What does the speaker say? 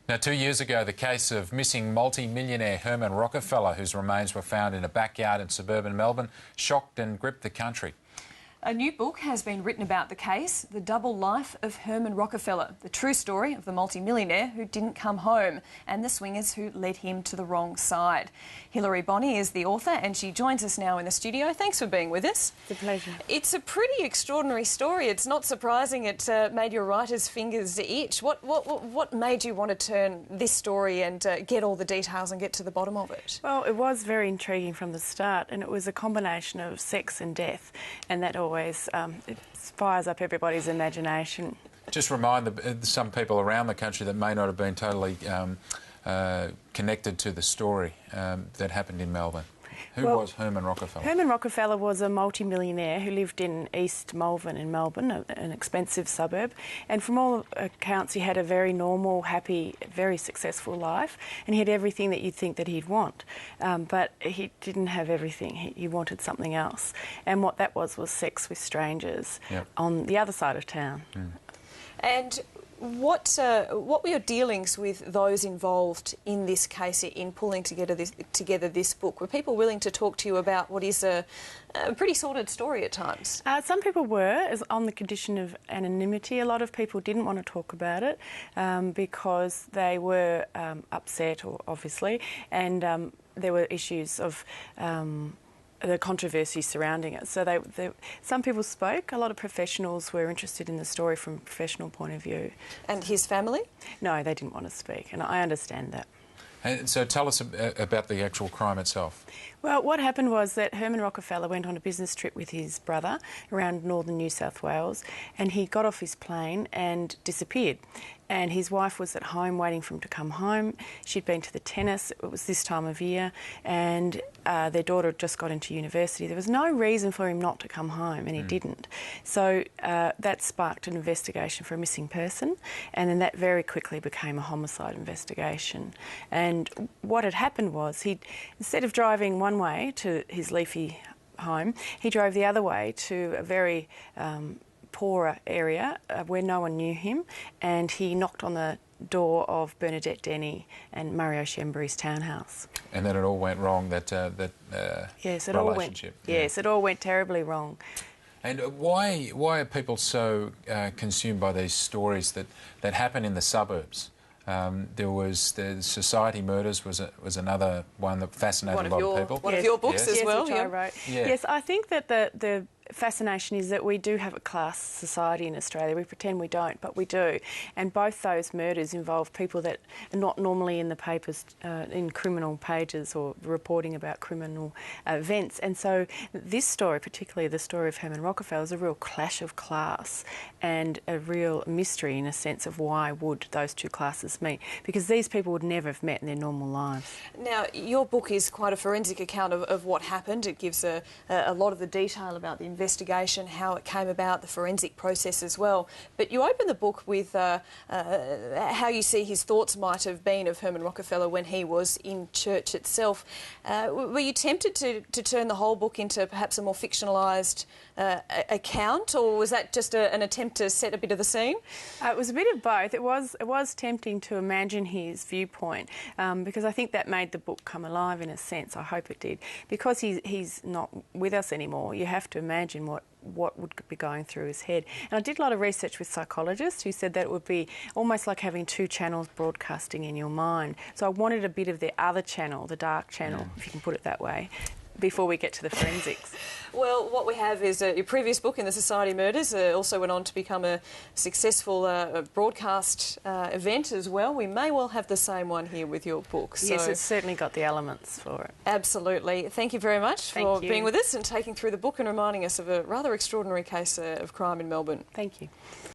Now, 2 years ago, the case of missing multi-millionaire Herman Rockefeller, whose remains were found in a backyard in suburban Melbourne, shocked and gripped the country. A new book has been written about the case, The Double Life of Herman Rockefeller, the true story of the multi-millionaire who didn't come home and the swingers who led him to the wrong side. Hilary Bonney is the author and she joins us now in the studio. Thanks for being with us. It's a pleasure. It's a pretty extraordinary story. It's not surprising it made your writer's fingers itch. What made you want to turn this story and get all the details and get to the bottom of it? Well, it was very intriguing from the start, and it was a combination of sex and death, and that always it fires up everybody's imagination. Just remind some people around the country that may not have been totally connected to the story that happened in Melbourne. Who was Herman Rockefeller? Herman Rockefeller was a multi-millionaire who lived in East Malvern in Melbourne, an expensive suburb, and from all accounts he had a very normal, happy, very successful life, and he had everything that you'd think that he'd want. But he didn't have everything. He wanted something else, and what that was sex with strangers on the other side of town. And what were your dealings with those involved in this case, in pulling together this book? Were people willing to talk to you about what is a pretty sordid story at times? Some people were, on the condition of anonymity. A lot of people didn't want to talk about it because they were upset, obviously, and there were issues of the controversy surrounding it. So some people spoke. A lot of professionals were interested in the story from a professional point of view. And his family? No, they didn't want to speak, and I understand that. And so tell us about the actual crime itself. Well, what happened was that Herman Rockefeller went on a business trip with his brother around northern New South Wales, and he got off his plane and disappeared. And his wife was at home waiting for him to come home. She'd been to the tennis, it was this time of year, and their daughter had just got into university. There was no reason for him not to come home, and he didn't. So that sparked an investigation for a missing person, and then that very quickly became a homicide investigation. And what had happened was, instead of driving one way to his leafy home, he drove the other way to a very poorer area where no one knew him, and he knocked on the door of Bernadette Denny and Mario Shembury's townhouse. And then it all went wrong, that yes, it relationship. Yes, it all went terribly wrong. And why are people so consumed by these stories that happen in the suburbs? There was the Society Murders was another one that fascinated a lot of people. One of your books as well. Which I wrote. Yeah. Yes, I think that the fascination is that we do have a class society in Australia. We pretend we don't, but we do. And both those murders involve people that are not normally in the papers, in criminal pages or reporting about criminal events. And so this story, particularly the story of Herman Rockefeller, is a real clash of class and a real mystery in a sense of why would those two classes meet, because these people would never have met in their normal lives. Now, your book is quite a forensic account of what happened. It gives a lot of the detail about the investigation, how it came about, the forensic process as well. But you open the book with how you see his thoughts might have been of Herman Rockefeller when he was in church itself. Were you tempted to turn the whole book into perhaps a more fictionalised account, or was that just an attempt to set a bit of the scene? It was a bit of both. It was tempting to imagine his viewpoint because I think that made the book come alive in a sense. I hope it did. Because he's not with us anymore, you have to imagine what would be going through his head. And I did a lot of research with psychologists who said that it would be almost like having two channels broadcasting in your mind. So I wanted a bit of the other channel, the dark channel, if you can put it that way, before we get to the forensics. Well, what we have is your previous book in the Society Murders also went on to become a successful broadcast event as well. We may well have the same one here with your book. So yes, it's certainly got the elements for it. Absolutely. Thank you very much for being with us and taking through the book and reminding us of a rather extraordinary case of crime in Melbourne. Thank you.